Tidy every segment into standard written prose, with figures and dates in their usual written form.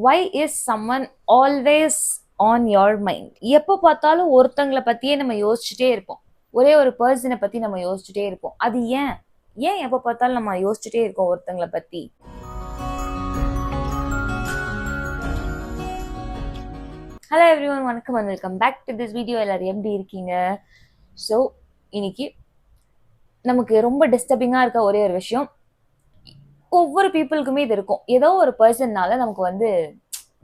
why is someone always on your mind? எப்போ பார்த்தாலும் ஒருத்தங்களை பத்தியே நம்ம யோசிச்சுட்டே இருப்போம். ஒரே ஒரு பர்சனை பத்தி நம்ம யோசிச்சுட்டே இருப்போம். அது ஏன் ஏன் எப்போ பார்த்தாலும் நம்ம யோசிச்சுட்டே இருக்கோம் ஒருத்தங்களை பத்தி? ஹலோ எவ்ரிவன், வணக்கம் and welcome back to this video. எல்லாரும் எப்படி இருக்கீங்க? ஸோ இன்னைக்கு நமக்கு ரொம்ப டிஸ்டர்பிங்காக இருக்க ஒரே ஒரு விஷயம், ஒவ்வொரு பீப்புளுக்குமே இது இருக்கும். ஏதோ ஒரு பர்சன்னால நமக்கு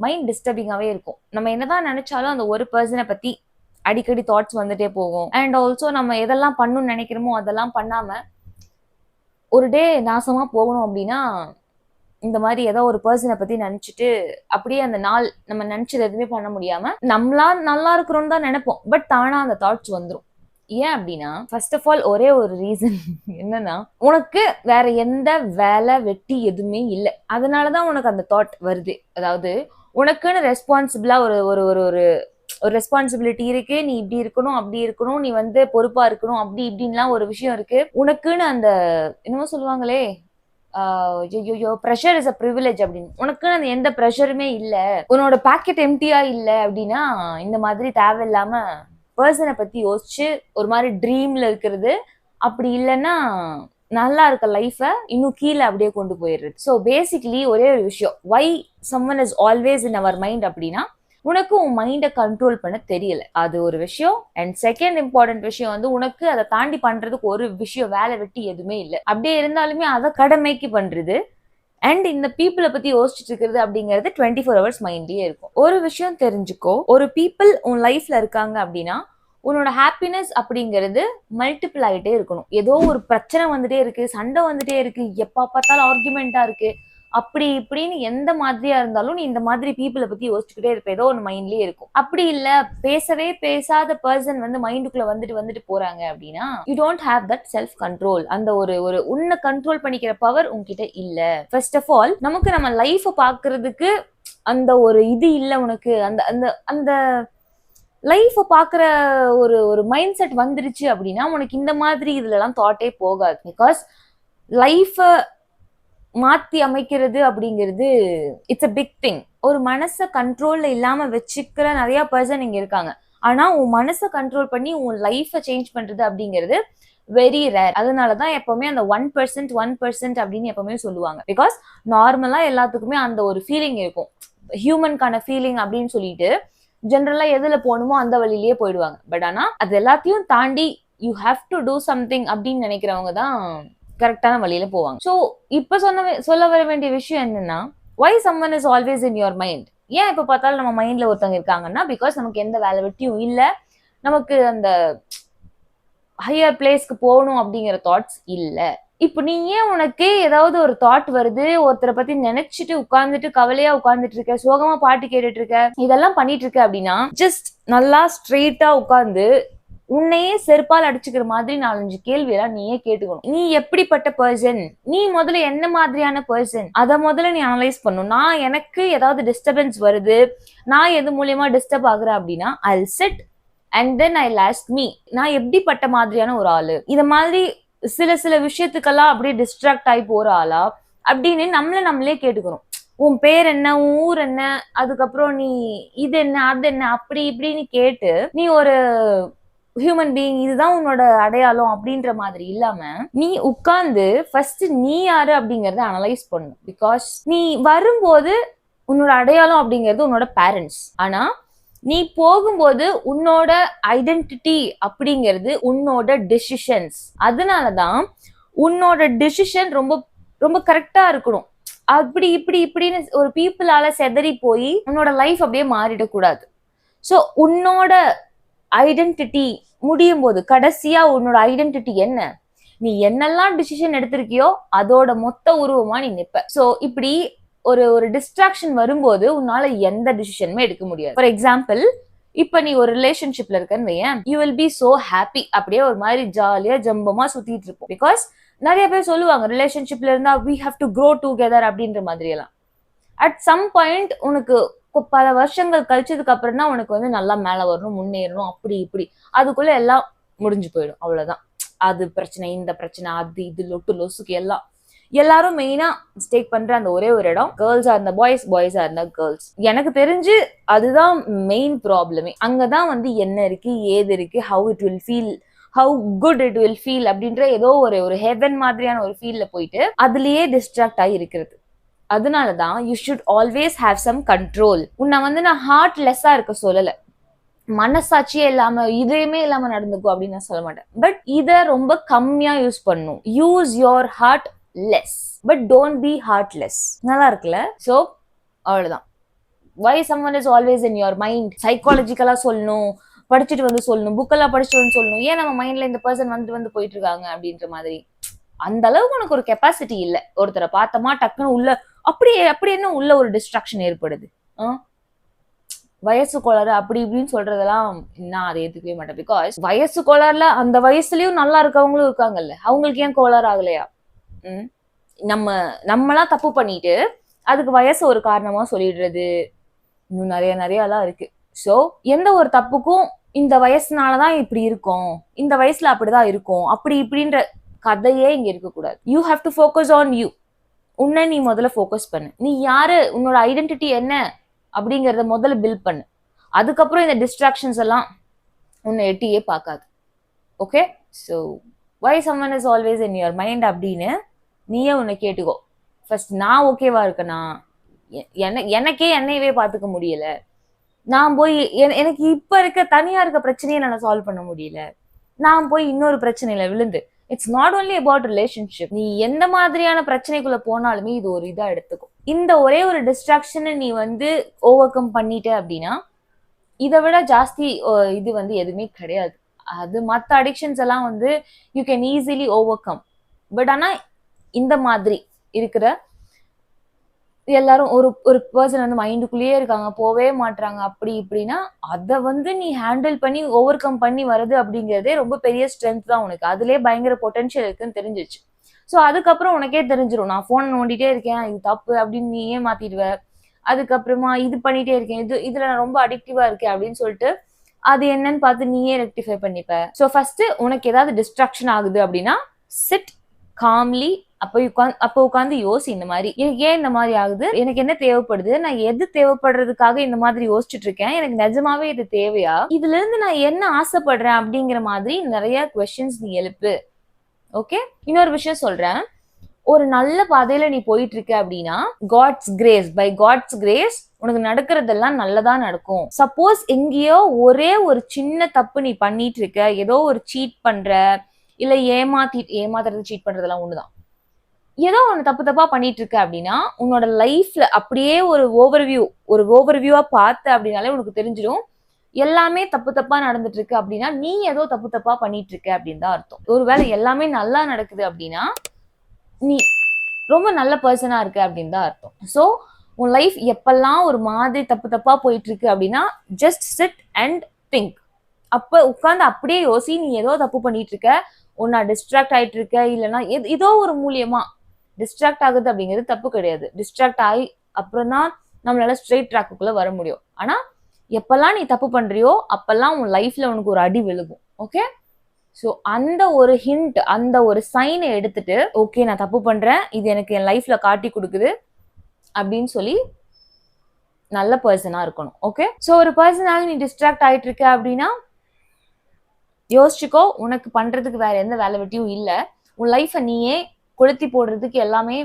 மைண்ட் டிஸ்டர்பிங்காகவே இருக்கும். நம்ம என்னதான் நினைச்சாலும் அந்த ஒரு பர்சனை பத்தி அடிக்கடி தாட்ஸ் வந்துட்டே போகும். அண்ட் ஆல்சோ நம்ம எதெல்லாம் பண்ணணும்னு நினைக்கிறோமோ அதெல்லாம் பண்ணாம ஒரு டே நாசமா போகணும் அப்படின்னா இந்த மாதிரி ஏதோ ஒரு பர்சனை பத்தி நினைச்சிட்டு அப்படியே அந்த நாள் நம்ம நினைச்சது எதுவுமே பண்ண முடியாம நம்மளா நல்லா இருக்கிறோம்னு தான் நினைப்போம். பட் தானா அந்த தாட்ஸ் வந்துடும். ஏன் அப்படின்னா, ஃபர்ஸ்ட் ஆஃப் ஆல் ஒரே ஒரு ரீசன் என்னன்னா, உனக்கு வேற எந்த வேலை வெட்டி எதுவுமே இல்லை, அதனாலதான் உனக்கு அந்த தாட் வருது. அதாவது உனக்குன்னு ரெஸ்பான்சிபிளா ஒரு ஒரு ஒரு ஒரு ஒரு ரெஸ்பான்சிபிலிட்டி இருக்கு, நீ இப்படி இருக்கணும் அப்படி இருக்கணும், நீ பொறுப்பா இருக்கணும் அப்படி இப்படின்லாம் ஒரு விஷயம் இருக்கு. உனக்குன்னு அந்த என்னமோ சொல்லுவாங்களே, ப்ரெஷர் இஸ் அ ப்ரிவிலேஜ் அப்படின்னு. உனக்குன்னு அந்த எந்த ப்ரெஷருமே இல்லை, உன்னோட பாக்கெட் எம்டியா இல்லை அப்படின்னா இந்த மாதிரி தேவையில்லாம பர்சனை பத்தி யோசிச்சு ஒரு மாதிரி ட்ரீம்ல இருக்கிறது, அப்படி இல்லைன்னா நல்லா இருக்க லைஃப இன்னும் கீழே அப்படியே கொண்டு போயிடுறது. ஸோ பேசிக்கலி ஒரே ஒரு விஷயம், why someone is always in our mind அப்படின்னா, உனக்கு உன் மைண்டை கண்ட்ரோல் பண்ண தெரியல, அது ஒரு விஷயம். அண்ட் செகண்ட் இம்பார்ட்டன்ட் விஷயம் உனக்கு அதை தாண்டி பண்றதுக்கு ஒரு விஷயம் வேலை வெட்டி எதுவுமே இல்லை. அப்படியே இருந்தாலுமே அதை கடமைக்கு பண்றது அண்ட் இந்த பீப்புளை பத்தி யோசிச்சுட்டு இருக்கிறது அப்படிங்கிறது 24 hours மைண்ட்லயே இருக்கும். ஒரு விஷயம் தெரிஞ்சுக்கோ, ஒரு பீப்புள் உன் லைஃப்ல இருக்காங்க அப்படின்னா உன்னோட ஹாப்பினஸ் அப்படிங்கிறது மல்டிபிள் ஆகிட்டே இருக்கணும். ஏதோ ஒரு பிரச்சனை வந்துட்டே இருக்கு, சண்டை வந்துட்டே இருக்கு, எப்ப பார்த்தாலும் ஆர்குமெண்டா இருக்கு, அப்படி இப்படின்னு எந்த மாதிரியா இருந்தாலும் நீ இந்த மாதிரி பீப்புளை பத்தி யோசிச்சுக்கிட்டே இருப்ப, ஏதோ ஒன்று மைண்ட்லயே இருக்கும். அப்படி இல்ல பேசவே பேசாத பர்சன் மைண்டுக்குள்ள வந்துட்டு போறாங்க அப்படின்னா you don't have that self control. அந்த ஒரு ஒரு உன்னை கண்ட்ரோல் பண்ணிக்கிற பவர் உன்கிட்ட இல்ல. ஃபர்ஸ்ட் ஆஃப் ஆல் நமக்கு நம்ம லைஃப பாக்குறதுக்கு அந்த ஒரு இது இல்ல உனக்கு. அந்த அந்த அந்த லைஃப பாக்குற ஒரு ஒரு மைண்ட் செட் வந்துருச்சு அப்படின்னா உனக்கு இந்த மாதிரி இதுல எல்லாம் தாட்டே போகாது. பிகாஸ் லைஃப மாத்தி அமைக்கிறது அப்படிங்கிறது இட்ஸ் அ பிக் திங். ஒரு மனசை கண்ட்ரோல்ல இல்லாம வச்சுக்கிற நிறைய பர்சன் இங்க இருக்காங்க. ஆனா உன் மனசை கண்ட்ரோல் பண்ணி உன் லைஃபை சேஞ்ச் பண்றது அப்படிங்கிறது வெரி ரேர். அதனாலதான் எப்பவுமே அந்த 1% அப்படின்னு எப்பவுமே சொல்லுவாங்க. பிகாஸ் நார்மலா எல்லாத்துக்குமே அந்த ஒரு ஃபீலிங் இருக்கும், ஹியூமனுக்கான ஃபீலிங் அப்படின்னு சொல்லிட்டு ஜென்ரலா எதுல போகணுமோ அந்த வழியிலேயே போயிடுவாங்க. பட் ஆனா அது எல்லாத்தையும் தாண்டி you have to do something அப்படின்னு நினைக்கிறவங்க தான் கரெக்டான வழியில போவாங்க. ஸோ இப்ப சொல்ல வர வேண்டிய விஷயம் என்னன்னா, why someone is always in your mind? ஏன் இப்ப பார்த்தாலும் நம்ம மைண்ட்ல ஒருத்தவங்க இருக்காங்கன்னா, பிகாஸ் நமக்கு எந்த வேலை வெட்டியும் இல்ல, நமக்கு அந்த ஹையர் பிளேஸ்க்கு போகணும் அப்படிங்கிற தாட்ஸ் இல்ல. இப்ப நீ ஏன் உனக்கு ஏதாவது ஒரு தாட் வருது, ஒருத்தரை பத்தி நினைச்சிட்டு உட்கார்ந்துட்டு கவலையா உட்கார்ந்துட்டு இருக்க, சோகமா பாட்டு கேட்டுட்டு இருக்க, இதெல்லாம் பண்ணிட்டு இருக்க அப்படின்னா ஜஸ்ட் நல்லா ஸ்ட்ரெயிட்டா உட்கார்ந்து உன்னையே செருப்பால் அடிச்சுக்கிற மாதிரி 4-5 கேள்வியெல்லாம் நீயே கேட்டுக்கணும். நீ எப்படிப்பட்ட பர்சன், நீ முதல்ல என்ன மாதிரியான பர்சன், அதை முதல்ல நீ அனலைஸ் பண்ணும். நான் எனக்கு ஏதாவது டிஸ்டர்பன்ஸ் வருது, நான் எது மூலியமா டிஸ்டர்ப் ஆகுறேன் அப்படின்னா I'll sit and then I'll ask me, நான் எப்படிப்பட்ட மாதிரியான ஒரு ஆளு, இத மாதிரி சில விஷயத்துக்கெல்லாம் அப்படியே டிஸ்ட்ராக்ட் ஆகி போற ஆளா அப்படின்னு நம்மளே கேட்டுக்கணும். உன் பேர் என்ன, உன் ஊர் என்ன, அதுக்கப்புறம் நீ இது என்ன அது என்ன அப்படி இப்படின்னு கேட்டு நீ ஒரு ஹியூமன் பீயிங், இதுதான் உன்னோட அடையாளம் அப்படின்ற மாதிரி இல்லாம நீ உட்கார்ந்து ஃபர்ஸ்ட் நீ யாரு அப்படிங்கறத அனலைஸ் பண்ணு. பிகாஸ் நீ வரும்போது உன்னோட அடையாளம் அப்படிங்கிறது உன்னோட பேரண்ட்ஸ். ஆனா நீ போகும்போது உன்னோட ஐடென்டிட்டி அப்படிங்கிறது உன்னோட டெசிஷன்ஸ். அதனாலதான் உன்னோட டெசிஷன் ரொம்ப ரொம்ப கரெக்டா இருக்கணும். அப்படி இப்படின்னு ஒரு பீப்புளால செதறி போய் உன்னோட லைஃப் அப்படியே மாறிடக்கூடாது. ஸோ உன்னோட ஐடென்டிட்டி முடியும் போது கடைசியா உன்னோட ஐடென்டிட்டி என்ன, நீ என்னெல்லாம் டிசிஷன் எடுத்திருக்கியோ அதோட மொத்த உருவமா நீ நிப்ப. ஸோ இப்படி ஒரு ஒரு டிஸ்ட்ராக்ஷன் வரும்போது உன்னால எந்த டிசிஷனுமே எடுக்க முடியாது. ஃபார் எக்ஸாம்பிள், இப்ப நீ ஒரு ரிலேஷன்ஷிப்ல இருக்கன்னு வையேன், you will be so happy, அப்படியே ஒரு மாதிரி ஜாலியா ஜம்பமா சுத்திட்டு இருப்போம். பிகாஸ் நிறைய பேர் சொல்லுவாங்க ரிலேஷன்ஷிப்ல இருந்தா we have to grow together அப்படின்ற மாதிரி எல்லாம். அட் சம் பாயிண்ட் உனக்கு பல வருஷங்கள் கழிச்சதுக்கு அப்புறம் தான் உனக்கு நல்லா மேல வரணும், முன்னேறணும், அப்படி இப்படி அதுக்குள்ள எல்லாம் முடிஞ்சு போயிடும். அவ்வளவுதான். அது பிரச்சனை, இந்த பிரச்சனை, அது இது லொட்டு லொசுக்கு எல்லாம் எல்லாரும் மெயினா மிஸ்டேக் பண்ற அந்த ஒரே ஒரு இடம், கேர்ள்ஸா இருந்த பாய்ஸ், பாய்ஸா இருந்த கேர்ள்ஸ். எனக்கு தெரிஞ்சு அதுதான் மெயின் ப்ராப்ளமே. அங்கதான் வந்து என்ன இருக்கு, ஏது இருக்கு, how it will feel, how good it will feel அப்படின்ற ஏதோ ஒரு ஹெவன் மாதிரியான ஒரு ஃபீல்ல போயிட்டு அதுலயே டிஸ்ட்ராக்ட் ஆகி இருக்கிறது. அதனாலதான் you should always have some control. உன்னை வந்து நான் ஹார்ட்லெஸ்ஸா இருக்க சொல்லல, மனசாட்சியே இல்லாம இதயமே இல்லாம நடந்துக்கும் அப்படின்னு நான் சொல்ல மாட்டேன். பட் இத ரொம்ப கம்மியா யூஸ் பண்ணும். Use your heart less, but don't be heartless. நல்லா இருக்குல்ல? சோ அவ்வளவுதான். Why someone is always in your mind? சைக்காலஜிக்கலா சொல்லணும், படிச்சுட்டு வந்து சொல்லணும், புக்கெல்லாம் படிச்சுட்டு வந்து சொல்லணும், ஏன் நம்ம மைண்ட்ல இந்த பர்சன் வந்து போயிட்டு இருக்காங்க அப்படின்ற மாதிரி. அந்த அளவுக்கு உனக்கு ஒரு கெப்பாசிட்டி இல்ல. ஒருத்தரை பார்த்தோமா டக்குன்னு உள்ள அப்படி என்ன உள்ள ஒரு டிஸ்ட்ராக்ஷன் ஏற்படுது. வயசு கோளாறு அப்படி இப்படின்னு சொல்றதெல்லாம் நான் அதை ஏத்துக்கவே மாட்டேன். பிகாஸ் வயசு கோளாறுல அந்த வயசுலயும் நல்லா இருக்கவங்களும் இருக்காங்கல்ல, அவங்களுக்கு ஏன் கோளாறு ஆகலையா? நம்மளாம் தப்பு பண்ணிட்டு அதுக்கு வயசு ஒரு காரணமா சொல்லிடுறது இன்னும் நிறைய எல்லாம் இருக்கு. சோ எந்த ஒரு தப்புக்கும் இந்த வயசுனாலதான் இப்படி இருக்கும், இந்த வயசுல அப்படிதான் இருக்கும், அப்படி இப்படின்ற கதையே இங்க இருக்கக்கூடாது. You have to focus on you. உன்னை நீ முதல்ல ஃபோக்கஸ் பண்ணு. நீ யாரு, உன்னோட ஐடென்டிட்டி என்ன அப்படிங்கறத முதல்ல பில்ட் பண்ணு. அதுக்கப்புறம் இந்த டிஸ்ட்ராக்ஷன்ஸ் எல்லாம் உன்னை எட்டியே பார்க்காது. Okay? So why someone is always in your mind அப்படின்னு நீயே உன்னை கேட்டுக்கோ. ஃபர்ஸ்ட் நான் ஓகேவா இருக்கேனா? எனக்கே என்னையவே பார்த்துக்க முடியல. நான் போய் எனக்கு இப்ப இருக்க தனியா இருக்க பிரச்சனையை நான் சால்வ் பண்ண முடியல. நான் போய் இன்னொரு பிரச்சனையில விழுந்து, it's not only about relationship. நீ எந்த மாதிரியான பிரச்சனைக்குள்ள போனாலுமே இது ஒரு இதா எடுத்துக்கும். இந்த ஒரே ஒரு டிஸ்ட்ராக்ஷனை நீ வந்து ஓவர் கம் பண்ணிட்ட அப்படின்னா இதை விட ஜாஸ்தி இது வந்து எதுவுமே கிடையாது. அது மற்ற அடிக்ஷன்ஸ் எல்லாம் வந்து you can easily over come. But ஆனா இந்த மாதிரி இருக்கிற எல்லாரும் ஒரு பர்சன் வந்து மைண்டுக்குள்ளேயே இருக்காங்க, போவே மாட்டாங்க அப்படி இப்படின்னா அதை வந்து நீ ஹேண்டில் பண்ணி ஓவர் கம் பண்ணி வருது அப்படிங்கிறதே ரொம்ப பெரிய ஸ்ட்ரென்த் தான் உனக்கு. அதுலயே பயங்கர பொட்டன்ஷியல் இருக்குன்னு தெரிஞ்சிச்சு. ஸோ அதுக்கப்புறம் உனக்கே தெரிஞ்சிடும், நான் ஃபோன் நோண்டிட்டே இருக்கேன், இது தப்பு அப்படின்னு நீ ஏன் மாத்திடுவ. அதுக்கப்புறமா இது பண்ணிட்டே இருக்கேன், இதுல நான் ரொம்ப அடிக்டிவா இருக்கேன் அப்படின்னு சொல்லிட்டு அது என்னன்னு பார்த்து நீயே ரெக்டிஃபை பண்ணிப்ப. ஸோ ஃபர்ஸ்ட் உனக்கு ஏதாவது டிஸ்ட்ராக்ஷன் ஆகுது அப்படின்னா சிட் காம்லி, அப்போ உட்காந்து யோசி, இந்த மாதிரி எனக்கு ஏன் இந்த மாதிரி ஆகுது, எனக்கு என்ன தேவைப்படுது, நான் எது தேவைப்படுறதுக்காக இந்த மாதிரி யோசிச்சுட்டு இருக்கேன், எனக்கு நிஜமாவே இது தேவையா, இதுல இருந்து நான் என்ன ஆசைப்படுறேன் அப்படிங்கிற மாதிரி நிறைய கொஸ்டின்ஸ் நீ எழுப்பு. ஓகே? இன்னொரு விஷயம் சொல்றேன், ஒரு நல்ல பாதையில நீ போயிட்டு இருக்க அப்படின்னா God's grace, by God's grace உனக்கு நடக்கிறதெல்லாம் நல்லதா நடக்கும். சப்போஸ் எங்கேயோ ஒரே ஒரு சின்ன தப்பு நீ பண்ணிட்டு இருக்க, ஏதோ ஒரு சீட் பண்ற, இல்ல ஏமாத்துறது சீட் பண்றதெல்லாம் ஒண்ணுதான், ஏதோ ஒன்று தப்பா பண்ணிட்டு இருக்க அப்படின்னா உன்னோட லைஃப்ல அப்படியே ஒரு ஓவர்வியூவா பார்த்த அப்படின்னாலே உனக்கு தெரிஞ்சிடும் எல்லாமே தப்பா நடந்துட்டு இருக்கு அப்படின்னா நீ ஏதோ தப்பா பண்ணிட்டு இருக்க அப்படின்னு தான் அர்த்தம். ஒருவேளை எல்லாமே நல்லா நடக்குது அப்படின்னா நீ ரொம்ப நல்ல பர்சனா இருக்க அப்படின்னு தான் அர்த்தம். ஸோ உன் லைஃப் எப்பெல்லாம் ஒரு மாதிரி தப்பா போயிட்டு இருக்கு அப்படின்னா ஜஸ்ட் சிட் அண்ட் திங்க். அப்ப உட்காந்து அப்படியே யோசி, நீ ஏதோ தப்பு பண்ணிட்டு இருக்க, ஒன்னா டிஸ்ட்ராக்ட் ஆயிட்டு இருக்க, இல்லைன்னா ஏதோ ஒரு மூலியமா டிஸ்ட்ராக்ட் ஆகுது அப்படிங்கிறது தப்பு கிடையாது. டிஸ்ட்ராக்ட் ஆகி அப்புறம் தான் நம்மளால ஸ்ட்ரெயிட் ட்ராக்குக்குள்ள வர முடியும். ஆனா எப்பெல்லாம் நீ தப்பு பண்றியோ அப்பெல்லாம் உன் லைஃப்ல உனக்கு ஒரு அடி விழுகும். ஓகே? ஸோ அந்த ஒரு ஹிண்ட், அந்த ஒரு சைனை எடுத்துட்டு ஓகே நான் தப்பு பண்றேன், இது எனக்கு என் லைஃப்ல காட்டி கொடுக்குது அப்படின்னு சொல்லி நல்ல பர்சனா இருக்கணும். ஓகே? ஸோ ஒரு பர்சனால நீ டிஸ்ட்ராக்ட் ஆயிட்டு இருக்க அப்படின்னா யோசிச்சுக்கோ, உனக்கு பண்றதுக்கு வேற எந்த வேலை வெட்டியும் இல்லை, உன் லைஃபை நீயே கொளுத்தி போடுறதுக்கு எல்லாமே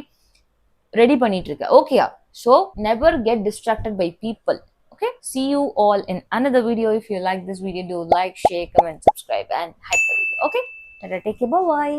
ரெடி பண்ணிட்டு இருக்க. ஓகேயா? So never get distracted by people. Okay, see you all in another video. If you like this video, do like, share, comment, subscribe and hype the video. Okay, take care, bye bye.